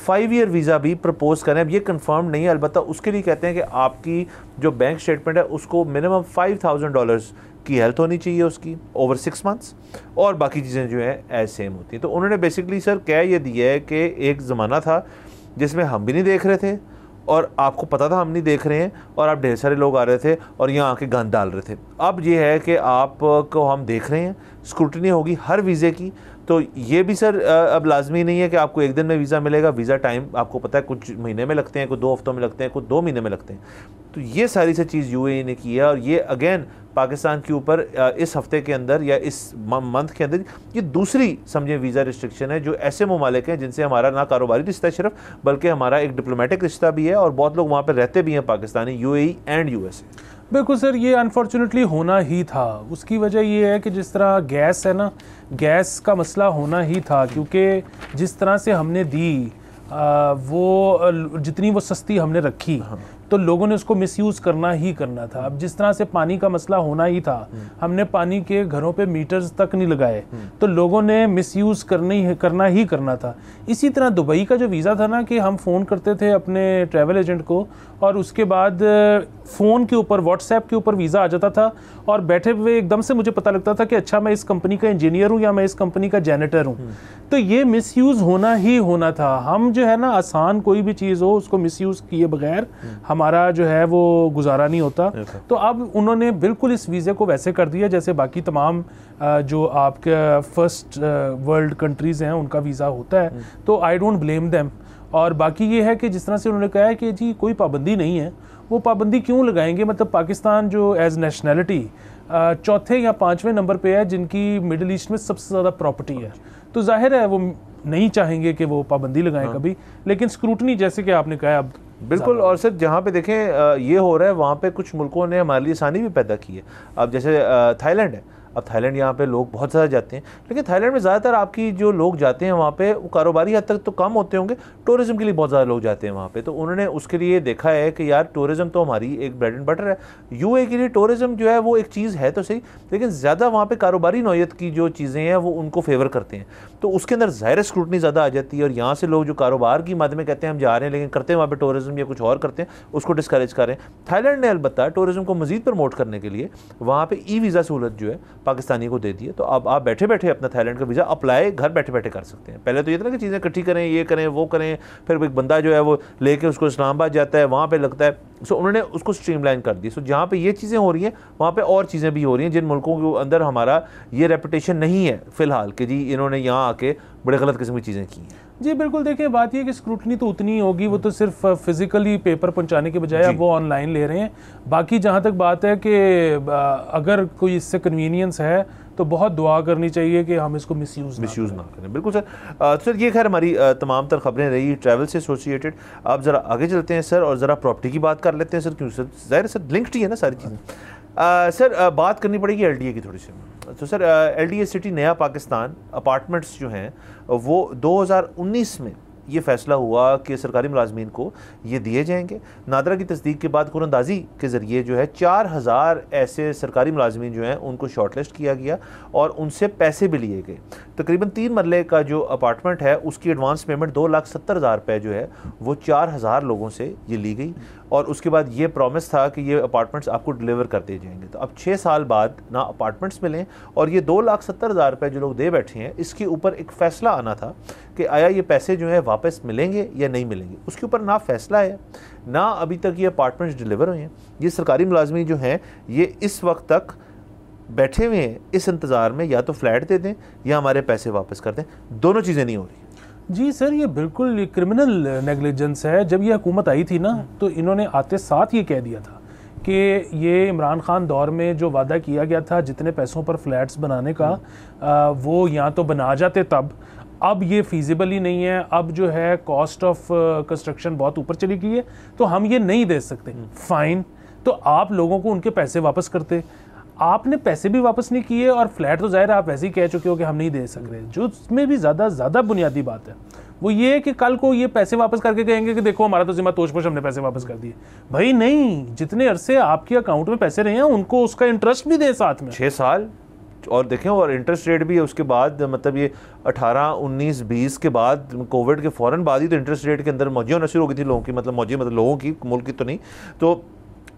5 ईयर वीज़ा भी प्रपोज करें। अब ये कंफर्म नहीं है, अलबत्ता उसके लिए कहते हैं कि आपकी जो बैंक स्टेटमेंट है उसको मिनिमम $5000 की हेल्थ होनी चाहिए उसकी ओवर 6 मंथ्स, और बाकी चीज़ें जो है एज सेम होती हैं। तो उन्होंने बेसिकली सर कह ये दिया है कि एक ज़माना था जिसमें हम भी नहीं देख रहे थे और आपको पता था हम नहीं देख रहे हैं, और आप ढेर सारे लोग आ रहे थे और यहाँ आके गंद डाल रहे थे। अब ये है कि आपको हम देख रहे हैं, स्क्रूटनी होगी हर वीज़े की। तो ये भी सर अब लाजमी नहीं है कि आपको एक दिन में वीज़ा मिलेगा। वीज़ा टाइम आपको पता है कुछ महीने में लगते हैं, कुछ 2 हफ्तों में लगते हैं, कुछ 2 महीने में लगते हैं। तो ये सारी सी चीज़ UAE ने की है, और ये अगेन पाकिस्तान के ऊपर इस हफ्ते के अंदर या इस मंथ के अंदर ये दूसरी समझें वीज़ा रिस्ट्रिक्शन है, जो ऐसे ममालिक हैं जिनसे हमारा ना कारोबारी रिश्ता सिर्फ, बल्कि हमारा एक डिप्लोमेटिक रिश्ता भी है, और बहुत लोग वहाँ पर रहते भी हैं पाकिस्तानी, UAE एंड USA। बिल्कुल सर, ये अनफॉर्चुनेटली होना ही था। उसकी वजह ये है कि जिस तरह गैस है ना, गैस का मसला होना ही था, क्योंकि जिस तरह से हमने दी वो जितनी वो सस्ती हमने रखी, तो लोगों ने उसको मिसयूज़ करना ही करना था। अब जिस तरह से पानी का मसला होना ही था, हमने पानी के घरों पे मीटर्स तक नहीं लगाए, तो लोगों ने मिसयूज़ करना ही करना था। इसी तरह दुबई का जो वीज़ा था ना, कि हम फ़ोन करते थे अपने ट्रैवल एजेंट को और उसके बाद फ़ोन के ऊपर व्हाट्सएप के ऊपर वीज़ा आ जाता था और बैठे हुए एकदम से मुझे पता लगता था कि अच्छा मैं इस कंपनी का इंजीनियर हूँ या मैं इस कंपनी का जैनेटर हूँ। तो ये मिसयूज़ होना ही होना था। हम जो है ना, आसान कोई भी चीज़ हो उसको मिसयूज़ किए बगैर हमारा जो है वो गुजारा नहीं होता। तो अब उन्होंने बिल्कुल इस वीज़े को वैसे कर दिया जैसे बाकी तमाम जो आपके फर्स्ट वर्ल्ड कंट्रीज़ हैं उनका वीज़ा होता है। तो आई डोंट ब्लेम देम। और बाकी ये है कि जिस तरह से उन्होंने कहा है कि जी कोई पाबंदी नहीं है, वो पाबंदी क्यों लगाएंगे? मतलब पाकिस्तान जो एज नेशनैलिटी चौथे या पाँचवें नंबर पे है जिनकी मिडिल ईस्ट में सबसे ज़्यादा प्रॉपर्टी है, तो जाहिर है वो नहीं चाहेंगे कि वो पाबंदी लगाएं कभी। लेकिन स्क्रूटनी जैसे कि आपने कहा अब बिल्कुल। और सर जहाँ पे देखें ये हो रहा है, वहाँ पे कुछ मुल्कों ने हमारे लिए आसानी भी पैदा की है। अब जैसे थाईलैंड है, अब थाईलैंड यहाँ पे लोग बहुत ज़्यादा जाते हैं, लेकिन थाईलैंड में ज़्यादातर आपकी जो लोग जाते हैं वहाँ पे वो कारोबारी हद तक तो कम होते होंगे, टूरिज़्म के लिए बहुत ज़्यादा लोग जाते हैं वहाँ पे। तो उन्होंने उसके लिए देखा है कि यार टूरिज़्म तो हमारी एक ब्रेड एंड बटर है। यूएई के लिए टूरिज़्म जो है वो एक चीज़ है तो सही, लेकिन ज़्यादा वहाँ पे कारोबारी नौयत की जो चीज़ें हैं वो उनको फेवर करते हैं, तो उसके अंदर ज़ाहिर स्क्रूटनी ज़्यादा आ जाती है। और यहाँ से लोग जो कारोबार की मद में कहते हैं हम जा रहे हैं, लेकिन करते हैं वहाँ पर टूरिज़्म या कुछ और करते हैं, उसको डिस्करेज कर रहे हैं। थाईलैंड ने अलबत्ता टूरिज़्म को मज़ीद प्रमोट करने के लिए वहाँ पर ई वीज़ा सहूलत जो है पाकिस्तानी को दे दी है। तो अब आप बैठे बैठे अपना थाईलैंड का वीज़ा अप्लाई घर बैठे बैठे कर सकते हैं। पहले तो ये था कि चीज़ें इकट्ठी करें, ये करें वो करें, फिर एक बंदा जो है वो लेके उसको इस्लामाबाद जाता है, वहाँ पे लगता है। सो उन्होंने उसको स्ट्रीमलाइन कर दी। सो जहाँ पे ये चीज़ें हो रही हैं वहाँ पे और चीज़ें भी हो रही हैं जिन मुल्कों के अंदर हमारा ये रेपुटेशन नहीं है फ़िलहाल कि जी इन्होंने यहाँ आके बड़े गलत किस्म की चीज़ें की हैं। जी बिल्कुल। देखिए बात ये कि स्क्रूटनी तो उतनी होगी, वो तो सिर्फ फिजिकली पेपर पहुंचाने के बजाय अब वो ऑनलाइन ले रहे हैं। बाकी जहां तक बात है कि अगर कोई इससे कन्वीनियंस है तो बहुत दुआ करनी चाहिए कि हम इसको मिसयूज़ ना करें। बिल्कुल सर। सर ये खैर हमारी तमाम तर खबरें रही ट्रैवल से एसोसिएटेड। आप ज़रा आगे चलते हैं सर और ज़रा प्रॉपर्टी की बात कर लेते हैं सर, क्यों सर ज़ाहिर सर लिंक्ड ही है ना सारी चीज़ें। सर बात करनी पड़ेगी एलडीए की थोड़ी सी। तो सर एलडीए सिटी नया पाकिस्तान अपार्टमेंट्स जो हैं वो 2019 में ये फैसला हुआ कि सरकारी मुलाजमीन को ये दिए जाएंगे। नादरा की तस्दीक के बाद कुरंदाजी के ज़रिए जो है 4000 ऐसे सरकारी मुलाजमीन जो हैं उनको शॉर्टलिस्ट किया गया और उनसे पैसे भी लिए गए। तकरीबन 3 मरले का जो अपार्टमेंट है उसकी एडवांस पेमेंट 2,70,000 रुपये जो है वो 4000 लोगों से ये ली गई और उसके बाद ये प्रॉमिस था कि ये अपार्टमेंट्स आपको डिलीवर कर दिए जाएंगे। तो अब 6 साल बाद ना अपार्टमेंट्स मिले और ये 2,70,000 रुपये जो लोग दे बैठे हैं, इसके ऊपर एक फ़ैसला आना था कि आया ये पैसे जो है वापस मिलेंगे या नहीं मिलेंगे। उसके ऊपर ना फ़ैसला है ना अभी तक ये अपार्टमेंट्स डिलीवर हुए हैं। ये सरकारी मुलाजमीन जो हैं ये इस वक्त तक बैठे हुए हैं इस इंतज़ार में या तो फ्लैट दे दें या हमारे पैसे वापस कर दें। दोनों चीज़ें नहीं हो रही। जी सर, ये बिल्कुल क्रिमिनल नेग्लिजेंस है। जब ये हुकूमत आई थी ना तो इन्होंने आते साथ ये कह दिया था कि ये इमरान खान दौर में जो वादा किया गया था जितने पैसों पर फ्लैट्स बनाने का वो या तो बना जाते तब, अब ये फीजिबल ही नहीं है। अब जो है कॉस्ट ऑफ कंस्ट्रक्शन बहुत ऊपर चली गई है तो हम ये नहीं दे सकते। फाइन, तो आप लोगों को उनके पैसे वापस करते। आपने पैसे भी वापस नहीं किए और फ्लैट तो ज़ाहिर आप वैसे ही कह चुके हो कि हम नहीं दे सकते। जो उसमें भी ज़्यादा बुनियादी बात है वो ये है कि कल को ये पैसे वापस करके कहेंगे कि देखो हमारा तो जिम्मा तोश-पोश, हमने पैसे वापस कर दिए। भाई नहीं, जितने अरसे आपके अकाउंट में पैसे रहे हैं उनको उसका इंटरेस्ट भी दे साथ में। 6 साल और देखें, और इंटरेस्ट रेट भी है उसके बाद, मतलब ये 18, 19, 20 के बाद, कोविड के फ़ौरन बाद ही तो इंटरेस्ट रेट के अंदर मौजी होना शुरू हो गई थी लोगों की, मतलब लोगों की, मुल्क की तो नहीं। तो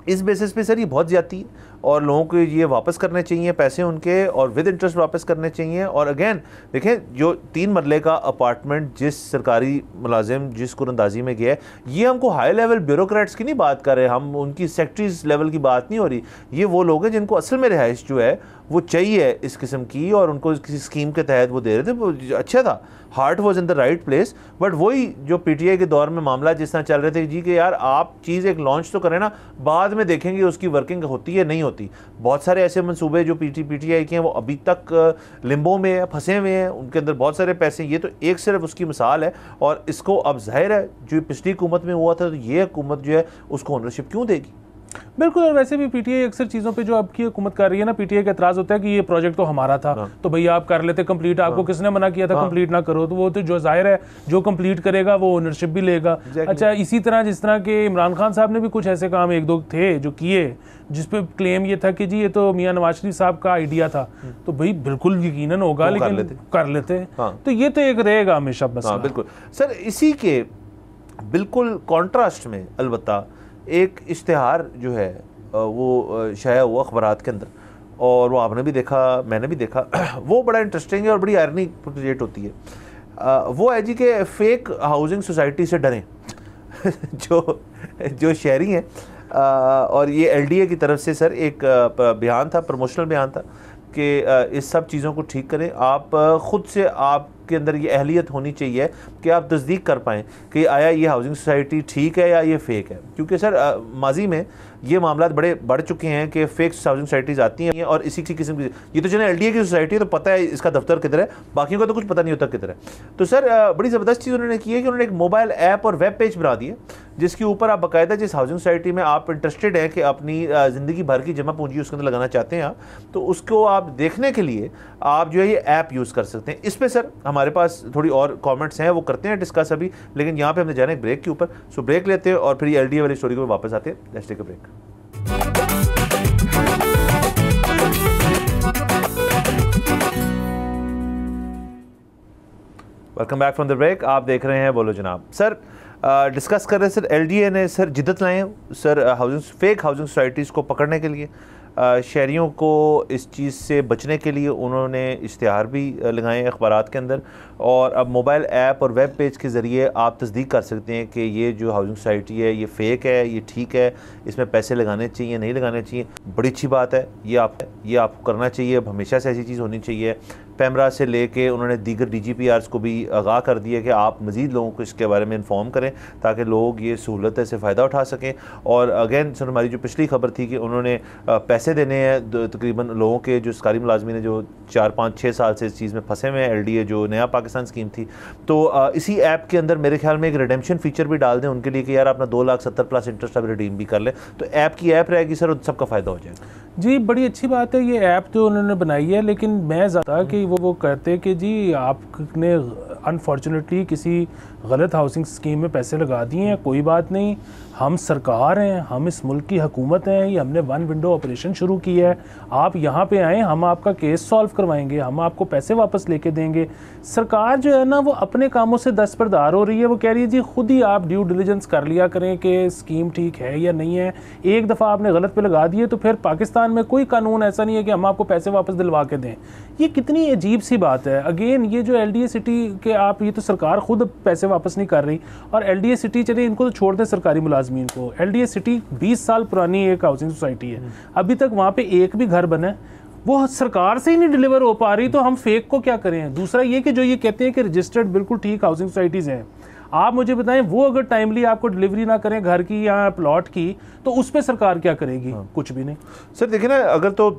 इस बेसिस पे सर ये बहुत ज़्यादती है और लोगों को ये वापस करने चाहिए पैसे उनके और विद इंटरेस्ट वापस करने चाहिए। और अगेन देखें, जो 3 मरले का अपार्टमेंट जिस सरकारी मुलाजिम जिस कुरंदाजी में गया है, ये हमको हाई लेवल ब्यूरोक्रेट्स की नहीं बात कर रहे, हम उनकी सेक्रेटरीज लेवल की बात नहीं हो रही। ये वो लोग हैं जिनको असल में रिहाइश जो है वो चाहिए इस किस्म की, और उनको किसी स्कीम के तहत वो दे रहे थे। वो अच्छा था, heart was in the right place. But वही जो PTI के दौर में मामला जिस तरह चल रहे थे जी कि यार आप चीज़ एक लॉन्च तो करें ना, बाद में देखेंगे उसकी वर्किंग होती है नहीं होती। बहुत सारे ऐसे मंसूबे जो PTI के हैं वो अभी तक लिम्बो में फंसे हुए हैं, उनके अंदर बहुत सारे पैसे। ये तो एक सिर्फ उसकी मिसाल है और इसको अब जाहिर है जो पिछली हुकूमत में हुआ था तो ये हुकूमत जो है उसको ओनरशिप क्यों देगी। बिल्कुल। और वैसे भी पीटीआई अक्सर चीज़ों पे जो आपकी हुकूमत कर रही है ना, पीटीआई का एतराज़ होता है कि ये प्रोजेक्ट तो हमारा था, तो भैया आप कर लेते कंप्लीट, आपको किसने मना किया था कंप्लीट ना करो? तो वो तो जो जाहिर है जो कंप्लीट करेगा वो ओनरशिप भी लेगा। अच्छा, इसी तरह जिस तरह के इमरान खान साहब ने भी कुछ ऐसे काम एक दो थे जो किए जिस पे क्लेम ये था कि जी ये तो मियां नवाज शरीफ साहब का आइडिया था, तो भाई बिल्कुल यकीनन होगा, लेकिन कर लेते। तो ये तो एक रहेगा हमेशा मसला। बिल्कुल सर। इसी के बिल्कुल कॉन्ट्रास्ट में अलबत्ता एक इश्तिहार जो है वो शाया हुआ अखबारात के अंदर, और वो आपने भी देखा, मैंने भी देखा, वो बड़ा इंटरेस्टिंग है और बड़ी आयरनी क्रिएट होती है। वो है जी कि फेक हाउसिंग सोसाइटी से डरें जो शहरी हैं। और ये एलडीए की तरफ से सर एक बयान था, प्रमोशनल बयान था कि इस सब चीज़ों को ठीक करें। आप ख़ुद से आपके अंदर ये अहलियत होनी चाहिए कि आप तस्दीक कर पाएँ कि आया ये हाउसिंग सोसाइटी ठीक है या ये फ़ेक है। क्योंकि सर माजी में ये मामला बड़े बढ़ चुके हैं कि फ़ेक हाउसिंग सोसाइटीज़ आती हैं और इसी किस्म की, ये तो चले एलडीए की सोसाइटी है तो पता है इसका दफ्तर किधर है, बाकियों का तो कुछ पता नहीं होता किधर है। तो सर बड़ी ज़बरदस्त चीज़ उन्होंने की है कि उन्होंने एक मोबाइल ऐप और वेब पेज बना दिए जिसके ऊपर आप बाकायदा जिस हाउसिंग सोसाइटी में आप इंटरेस्टेड हैं कि अपनी ज़िंदगी भर की जमा पूंजी उसके अंदर लगाना चाहते हैं आप, तो उसको आप देखने के लिए आप जो है ये ऐप यूज़ कर सकते हैं। इस पर सर हमारे पास थोड़ी और कमेंट्स हैं, वो करते हैं डिस्कस अभी, लेकिन यहाँ पे हमने जाना है ब्रेक के ऊपर। सो ब्रेक लेते हैं और फिर ये एलडीए वाली स्टोरी को वापस आते हैं। Let's take a break. Welcome back from the break. आप देख रहे हैं बोलो जनाब। सर डिस्कस कर रहे हैं सर, एलडीए ने सर जिद्दत लाए हैं सर फेक हाउसिंग सोसाइटीज़ को पकड़ने के लिए, शहरियों को इस चीज़ से बचने के लिए उन्होंने इश्तिहार भी लगाए हैं अखबारात के अंदर। और अब मोबाइल ऐप और वेब पेज के ज़रिए आप तस्दीक कर सकते हैं कि ये जो हाउसिंग सोसाइटी है ये फ़ेक है, ये ठीक है, इसमें पैसे लगाने चाहिए नहीं लगाने चाहिए। बड़ी अच्छी बात है, ये आपको करना चाहिए। अब हमेशा से ऐसी चीज़ होनी चाहिए। पैमरा से लेके उन्होंने दीगर DGPRs को भी आगाह कर दिया कि आप मज़ीद लोगों को इसके बारे में इन्फॉर्म करें ताकि लोग ये सहूलत से फ़ायदा उठा सकें। और अगेन सर हमारी जो पिछली खबर थी कि उन्होंने पैसे देने हैं तकरीबन लोगों के जो सरकारी मुलाजमीन है जो 4-5-6 साल से इस चीज़ में फंसे हुए हैं, एलडीए जो नया पाकिस्तान स्कीम थी, तो इसी ऐप के अंदर मेरे ख्याल में एक रिडेम्पशन फीचर भी डाल दें उनके लिए कि यार अपना 2,70,000+ इंटरेस्ट आप रिडीम भी कर लें, तो ऐप की ऐप रहेगी सर और सबका फ़ायदा हो जाएगा। जी बड़ी अच्छी बात है ये ऐप जो उन्होंने बनाई है, लेकिन मैं ज़्यादा कि वो कहते कि जी आपने अनफॉर्चुनेटली किसी गलत हाउसिंग स्कीम में पैसे लगा दिए हैं, कोई बात नहीं, हम सरकार हैं, हम इस मुल्क की हुकूमत हैं, ये हमने वन विंडो ऑपरेशन शुरू किया है, आप यहाँ पे आएँ, हम आपका केस सॉल्व करवाएंगे, हम आपको पैसे वापस लेके देंगे। सरकार जो है ना वो अपने कामों से दस्तबरदार हो रही है, वो कह रही है जी खुद ही आप ड्यू डिलिजेंस कर लिया करें कि स्कीम ठीक है या नहीं है। एक दफ़ा आपने गलत पे लगा दिए तो फिर पाकिस्तान में कोई कानून ऐसा नहीं है कि हम आपको पैसे वापस दिलवा के दें। ये कितनी अजीब सी बात है। अगेन ये जो एलडीए सिटी के आप, ये तो सरकार खुद पैसे वापस नहीं कर रही, और एलडीए सिटी चले इनको तो छोड़ दें सरकारी मुलाजमीन को। एलडीए सिटी 20 साल पुरानी एक हाउसिंग सोसाइटी है, अभी तक वहाँ पे एक भी घर बना है, वो सरकार से ही नहीं डिलीवर हो पा रही, तो हम फेक को क्या करें। दूसरा ये कि जो ये कहते हैं कि रजिस्टर्ड बिल्कुल ठीक हाउसिंग सोसाइटीज़ हैं, आप मुझे बताएं वो अगर टाइमली आपको डिलीवरी ना करें घर की या प्लॉट की, तो उस पर सरकार क्या करेगी? कुछ भी नहीं। सर देखिए ना, अगर तो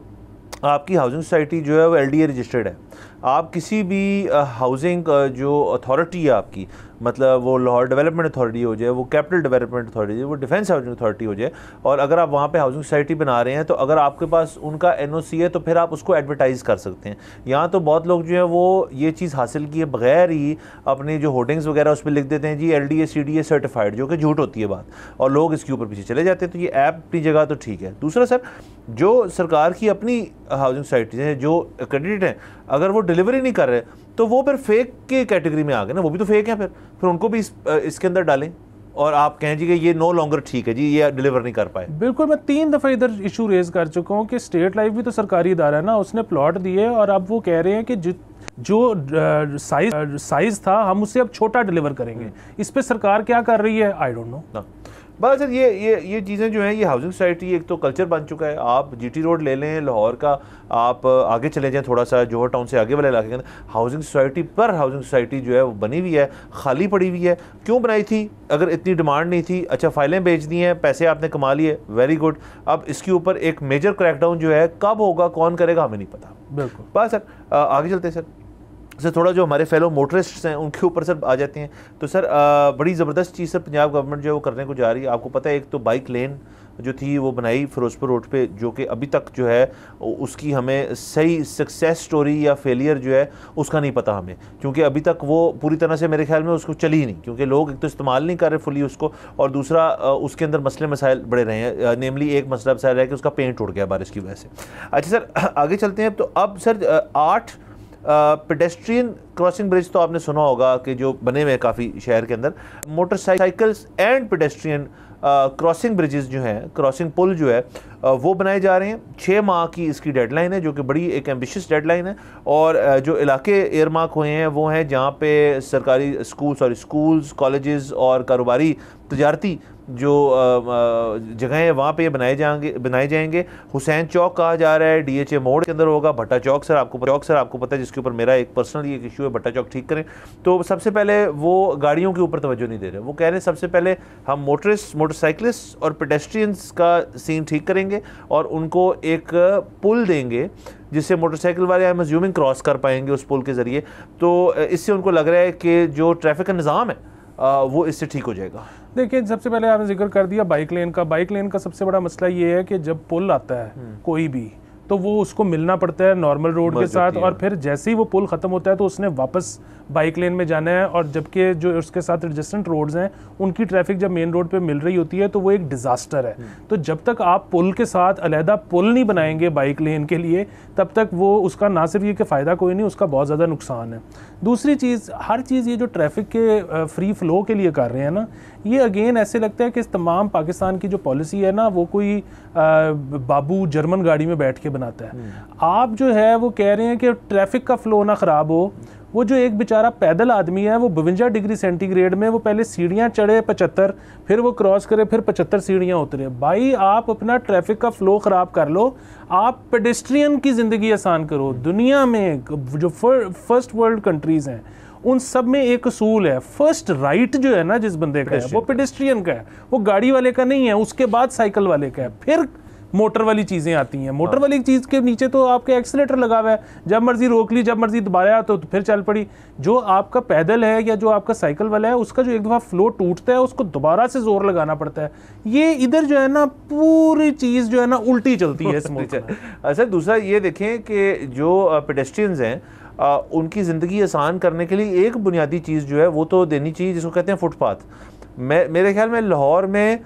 आपकी हाउसिंग सोसाइटी जो है वो एलडीए रजिस्टर्ड है, आप किसी भी हाउसिंग जो अथॉरिटी है आपकी, मतलब वो लाहौर डेवलपमेंट अथॉरिटी हो जाए, वो कैपिटल डेवलपमेंट अथॉरिटी, वो डिफेंस हाउसिंग अथॉरिटी हो जाए, और अगर आप वहाँ पे हाउसिंग सोसाइटी बना रहे हैं तो अगर आपके पास उनका एनओसी है तो फिर आप उसको एडवर्टाइज़ कर सकते हैं। यहाँ तो बहुत लोग जो है वो ये चीज़ हासिल किए बगैर ही अपने जो होर्डिंग्स वगैरह उस पर लिख देते हैं जी एलडीए CDA सर्टिफाइड, जो कि झूठ होती है बात, और लोग इसके ऊपर पीछे चले जाते हैं। तो ये ऐप अपनी जगह तो ठीक है। दूसरा सर, जो सरकार की अपनी हाउसिंग सोसाइटीज़ हैं जो एक्रेडिटेड हैं, अगर वो डिलीवरी नहीं कर रहे तो वो फिर फेक की कैटेगरी में आ गए ना, वो भी तो फेक हैं। फिर उनको भी इसके अंदर डालें और आप कहें जी कि ये नो लॉन्गर ठीक है जी, ये डिलीवर नहीं कर पाए। बिल्कुल, मैं 3 दफ़ा इधर इशू रेज कर चुका हूँ कि स्टेट लाइफ भी तो सरकारी इदारा है ना, उसने प्लॉट दिए और अब वो कह रहे हैं कि जो साइज था हम उससे अब छोटा डिलीवर करेंगे। इस पे सरकार क्या कर रही है, आई डोंट नो। बस सर ये चीज़ें जो हैं, ये हाउसिंग सोसाइटी एक तो कल्चर बन चुका है। आप GT रोड ले लें लाहौर का, आप आगे चले जाएं थोड़ा सा जौहर टाउन से आगे वाले इलाके के अंदर, हाउसिंग सोसाइटी पर हाउसिंग सोसाइटी जो है वो बनी हुई है, खाली पड़ी हुई है। क्यों बनाई थी? अगर इतनी डिमांड नहीं थी, अच्छा फाइलें बेच दी हैं, पैसे आपने कमा लिए, वेरी गुड। अब इसके ऊपर एक मेजर क्रैकडाउन जो है कब होगा, कौन करेगा, हमें नहीं पता। बिल्कुल। बस सर आगे चलते हैं सर। सर थोड़ा जो हमारे फेलो मोटरिस्ट्स हैं उनके ऊपर सर आ जाते हैं। तो सर बड़ी ज़बरदस्त चीज़ सर पंजाब गवर्नमेंट जो है वो करने को जा रही है। आपको पता है एक तो बाइक लेन जो थी वो बनाई फिरोजपुर रोड पे, जो कि अभी तक जो है उसकी हमें सही सक्सेस स्टोरी या फेलियर जो है उसका नहीं पता हमें, क्योंकि अभी तक वो पूरी तरह से मेरे ख्याल में उसको चली ही नहीं, क्योंकि लोग एक तो इस्तेमाल नहीं कर रहे फुली उसको, और दूसरा उसके अंदर मसले मसाइल बड़े रहे हैं। नेमली एक मसला मसाइल है कि उसका पेंट उड़ गया बारिश की वजह से। अच्छा सर आगे चलते हैं। तो अब सर 8 पेडेस्ट्रियन क्रॉसिंग ब्रिज तो आपने सुना होगा कि जो बने हुए हैं काफ़ी शहर के अंदर, motorcycles and pedestrian crossing bridges जो हैं, क्रॉसिंग पुल जो है वो बनाए जा रहे हैं। 6 माह की इसकी डेडलाइन है, जो कि बड़ी एक एम्बिशियस डेडलाइन है। और जो इलाके एयर मार्क हुए हैं वो हैं जहाँ पे सरकारी स्कूल्स, कॉलेजेस और कारोबारी तजारती जो जगह है वहाँ पे ये बनाए जाएंगे। हुसैन चौक कहा जा रहा है, DHA मोड़ के अंदर होगा। भट्टा चौक सर आपको पता है, जिसके ऊपर मेरा एक पर्सनली एक इशू है, भट्टा चौक ठीक करें। तो सबसे पहले वो गाड़ियों के ऊपर तवज्जो नहीं दे रहे, वो कह रहे हैं सबसे पहले हम मोटरसाइकिलिस्ट और पेडेस्ट्रियंस का सीन ठीक करेंगे और उनको एक पुल देंगे जिससे मोटरसाइकिल वाले आई एम अज्यूमिंग क्रॉस कर पाएंगे उस पुल के ज़रिए। तो इससे उनको लग रहा है कि जो ट्रैफिक का निज़ाम है वो इससे ठीक हो जाएगा। देखिए, सबसे पहले आपने जिक्र कर दिया बाइक लेन का सबसे बड़ा मसला ये है कि जब पुल आता है कोई भी, तो वो उसको मिलना पड़ता है नॉर्मल रोड के साथ, और फिर जैसे ही वो पुल ख़त्म होता है तो उसने वापस बाइक लेन में जाना है। और जबकि जो उसके साथ एडजेसेंट रोड्स हैं उनकी ट्रैफिक जब मेन रोड पे मिल रही होती है तो वो एक डिज़ास्टर है। तो जब तक आप पुल के साथ अलहदा पुल नहीं बनाएंगे बाइक लेन के लिए, तब तक वो उसका ना सिर्फ ये कि फ़ायदा कोई नहीं, उसका बहुत ज़्यादा नुकसान है। दूसरी चीज़, हर चीज़ ये जो ट्रैफिक के फ्री फ्लो के लिए कर रहे हैं ना, ये अगेन ऐसे लगता है कि इस तमाम पाकिस्तान की जो पॉलिसी है ना वो कोई बाबू जर्मन गाड़ी में बैठ के बनाता है। आप जो है वो कह रहे हैं कि ट्रैफिक का फ्लो ना ख़राब हो। वो जो एक बेचारा पैदल आदमी है वो 52 डिग्री सेंटीग्रेड में वो पहले सीढ़ियाँ चढ़े 75, फिर वो क्रॉस करे, फिर 75 सीढ़ियाँ उतरे। भाई आप अपना ट्रैफिक का फ्लो ख़राब कर लो, आप पेडेस्ट्रियन की ज़िंदगी आसान करो। दुनिया में जो फर्स्ट वर्ल्ड कंट्रीज़ हैं उन सब में एक असूल है, फर्स्ट राइट जो है ना जिस बंदे का है वो पेडेस्ट्रियन का है, वो गाड़ी वाले का नहीं है, उसके बाद साइकिल वाले का है, फिर मोटर वाली चीज़ें आती हैं। मोटर वाली चीज़ के नीचे तो आपके एक्सीलेटर लगा हुआ है, जब मर्जी रोक ली, जब मर्जी दबाया तो फिर चल पड़ी। जो आपका पैदल है या जो आपका साइकिल वाला है उसका जो एक दफ़ा फ्लो टूटता है उसको दोबारा से जोर लगाना पड़ता है। ये इधर जो है ना पूरी चीज़ जो है ना उल्टी चलती है इस मुल्क में। अच्छा, दूसरा ये देखें कि जो पेडेस्ट्रियंस हैं उनकी ज़िंदगी आसान करने के लिए एक बुनियादी चीज़ जो है वो तो देनी चाहिए, जिसको कहते हैं फुटपाथ। मेरे ख्याल में लाहौर में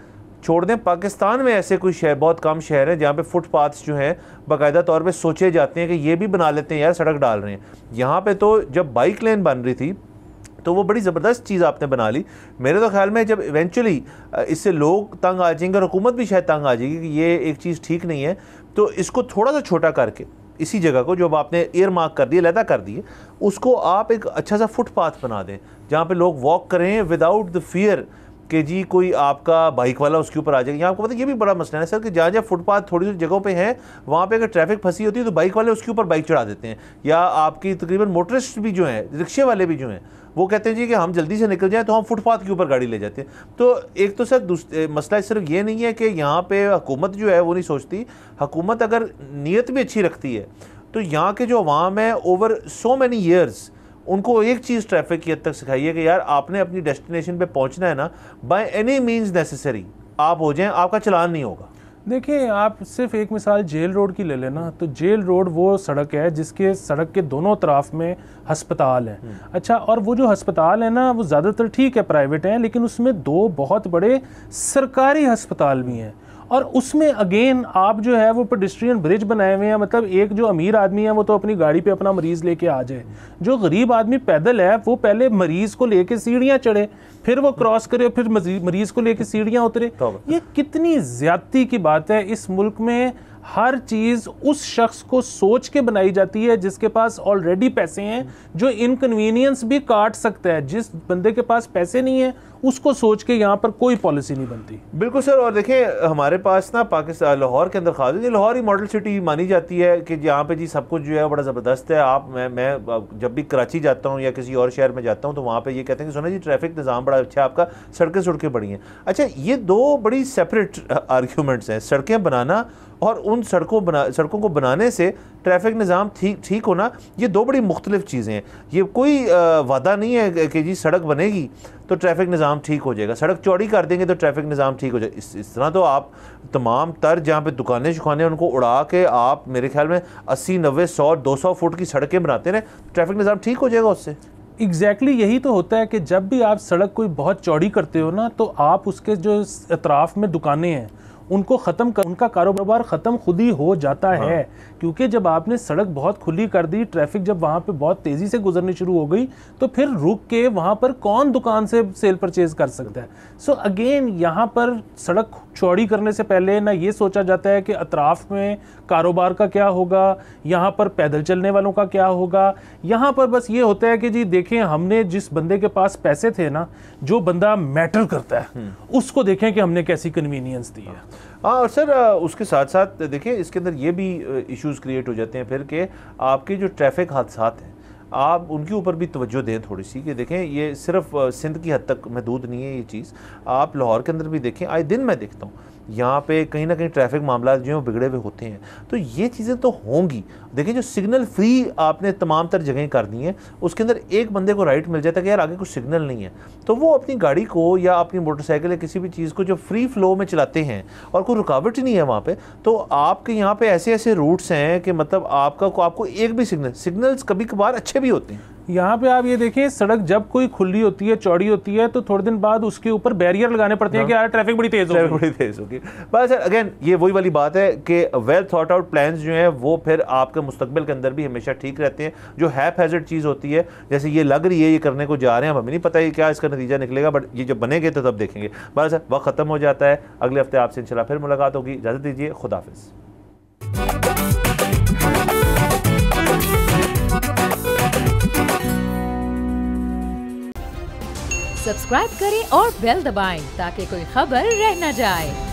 छोड़ दें, पाकिस्तान में ऐसे कोई शहर, बहुत कम शहर हैं जहाँ पे फुटपाथ्स जो हैं बाकायदा तौर पे सोचे जाते हैं कि ये भी बना लेते हैं यार, सड़क डाल रहे हैं। यहाँ पे तो जब बाइक लेन बन रही थी तो वो बड़ी ज़बरदस्त चीज़ आपने बना ली। मेरे तो ख्याल में जब इवेंचुअली इससे लोग तंग आ जाएंगे और हुकूमत भी शायद तंग आ जाएगी कि ये एक चीज़ ठीक नहीं है, तो इसको थोड़ा सा छोटा करके इसी जगह को जो आपने एयर मार्क कर दिए, लहदा कर दिए, उसको आप एक अच्छा सा फुटपाथ बना दें जहाँ पे लोग वॉक करें विदाउट द फियर कि जी कोई आपका बाइक वाला उसके ऊपर आ जाएगा। यहाँ आपको पता है ये भी बड़ा मसला है सर कि जहाँ जहाँ फुटपाथ थोड़ी सी जगहों पे हैं वहाँ पे अगर ट्रैफिक फंसी होती है तो बाइक वाले उसके ऊपर बाइक चढ़ा देते हैं, या आपकी तकरीबन मोटरिस्ट भी जो हैं, रिक्शे वाले भी जो हैं, वो कहते हैं जी कि हम जल्दी से निकल जाएं तो हम फुटपाथ के ऊपर गाड़ी ले जाते हैं। तो एक तो सर मसला सिर्फ ये नहीं है कि यहाँ पे हुकूमत जो है वो नहीं सोचती, हुकूमत अगर नीयत भी अच्छी रखती है तो यहाँ के जो अवाम है ओवर सो मैनी ईयर्स उनको एक चीज़ ट्रैफिक की हद तक सिखाइए कि यार आपने अपनी डेस्टिनेशन पे पहुँचना है ना, बाय एनी मीन्स नेसेसरी आप हो जाएं, आपका चलान नहीं होगा। देखिए, आप सिर्फ एक मिसाल जेल रोड की ले लेना, तो जेल रोड वो सड़क है जिसके सड़क के दोनों तरफ में हस्पताल हैं। अच्छा, और वो जो हस्पताल है ना वो ज़्यादातर ठीक है प्राइवेट हैं, लेकिन उसमें 2 बहुत बड़े सरकारी हस्पताल भी हैं। और उसमें अगेन आप जो है वो पेडेस्ट्रियन ब्रिज बनाए हुए हैं, मतलब एक जो अमीर आदमी है वो तो अपनी गाड़ी पे अपना मरीज़ लेके आ जाए, जो गरीब आदमी पैदल है वो पहले मरीज़ को लेके सीढ़ियाँ चढ़े, फिर वो क्रॉस करे, फिर मरीज़ को लेके सीढ़ियाँ उतरे। ये कितनी ज़्यादती की बात है। इस मुल्क में हर चीज़ उस शख्स को सोच के बनाई जाती है जिसके पास ऑलरेडी पैसे हैं, जो इनकन्वीनियंस भी काट सकता है। जिस बंदे के पास पैसे नहीं है उसको सोच के यहाँ पर कोई पॉलिसी नहीं बनती। बिल्कुल सर। और देखें हमारे पास ना पाकिस्तान लाहौर के अंदर खास लाहौर ही मॉडल सिटी मानी जाती है कि जहाँ पे जी सब कुछ जो है बड़ा ज़बरदस्त है। मैं जब भी कराची जाता हूँ या किसी और शहर में जाता हूँ तो वहाँ पे ये कहते हैं कि सुना जी ट्रैफिक निज़ाम बड़ा अच्छा है आपका, सड़कें बड़ी हैं। अच्छा, ये 2 बड़ी सेपरेट आर्ग्यूमेंट्स हैं, सड़कें बनाना और उन सड़कों को बनाने से ट्रैफिक निज़ाम ठीक होना, ये दो बड़ी मुख्तलिफ चीज़ें हैं। ये कोई वादा नहीं है कि जी सड़क बनेगी तो ट्रैफिक निज़ाम ठीक हो जाएगा, सड़क चौड़ी कर देंगे तो ट्रैफिक निज़ाम ठीक हो जाएगा। इस तरह तो आप तमाम तर जहाँ पे दुकानें शुकानें उनको उड़ा के आप मेरे ख्याल में 80, 90, 100, 200 फुट की सड़कें बनाते रहे, ट्रैफिक निज़ाम ठीक हो जाएगा उससे। एग्जैक्टली यही तो होता है कि जब भी आप सड़क कोई बहुत चौड़ी करते हो ना, तो आप उसके जो अतराफ में दुकानें हैं उनको उनका कारोबार ख़त्म खुद ही हो जाता है। क्योंकि जब आपने सड़क बहुत खुली कर दी, ट्रैफिक जब वहाँ पे बहुत तेज़ी से गुजरनी शुरू हो गई, तो फिर रुक के वहाँ पर कौन दुकान से सेल परचेज कर सकता है। सो अगेन यहाँ पर सड़क चौड़ी करने से पहले ना ये सोचा जाता है कि अतराफ में कारोबार का क्या होगा, यहाँ पर पैदल चलने वालों का क्या होगा। यहाँ पर बस ये होता है कि जी देखें, हमने जिस बंदे के पास पैसे थे ना, जो बंदा मैटर करता है, उसको देखें कि हमने कैसी कन्वीनियंस दी है। हाँ, और सर उसके साथ साथ देखिए इसके अंदर ये भी इश्यूज़ क्रिएट हो जाते हैं फिर कि आपके जो ट्रैफिक हादसात हैं आप उनके ऊपर भी तवज्जो दें थोड़ी सी, कि देखें ये सिर्फ सिंध की हद तक महदूद नहीं है ये चीज़। आप लाहौर के अंदर भी देखें, आए दिन मैं देखता हूँ यहाँ पे कहीं ना कहीं ट्रैफिक मामला जो है बिगड़े हुए होते हैं। तो ये चीज़ें तो होंगी। देखिए जो सिग्नल फ्री आपने तमाम तर जगह कर दी हैं, उसके अंदर एक बंदे को राइट मिल जाता है कि यार आगे कुछ सिग्नल नहीं है, तो वो अपनी गाड़ी को या अपनी मोटरसाइकिल या किसी भी चीज़ को जो फ्री फ्लो में चलाते हैं और कोई रुकावट ही नहीं है वहाँ पे, तो आपके यहाँ पे ऐसे ऐसे रूट्स हैं कि मतलब आपको एक भी सिग्नल्स कभी कभार अच्छे भी होते हैं। यहाँ पे आप ये देखें, सड़क जब कोई खुली होती है, चौड़ी होती है, तो थोड़े दिन बाद उसके ऊपर बैरियर लगाने पड़ते हैं कि यार ट्रैफिक बड़ी तेज होगी। बस सर अगेन ये वही वाली बात है कि वेल थॉट आउट प्लान्स जो हैं वो फिर आपके मुस्तकबिल के अंदर भी हमेशा ठीक रहते हैं। जो हैज़ार्ड चीज़ होती है, जैसे ये लग रही है ये करने को जा रहे हैं, हमें नहीं पता ये क्या इसका नतीजा निकलेगा, बट ये जब बनेंगे तो तब देखेंगे। बस सर वक्त ख़त्म हो जाता है, अगले हफ्ते आपसे इंशाल्लाह फिर मुलाकात होगी। इजाज़त दीजिए, खुदा हाफिज़। सब्सक्राइब करें और बेल दबाएं ताकि कोई खबर रह न जाए।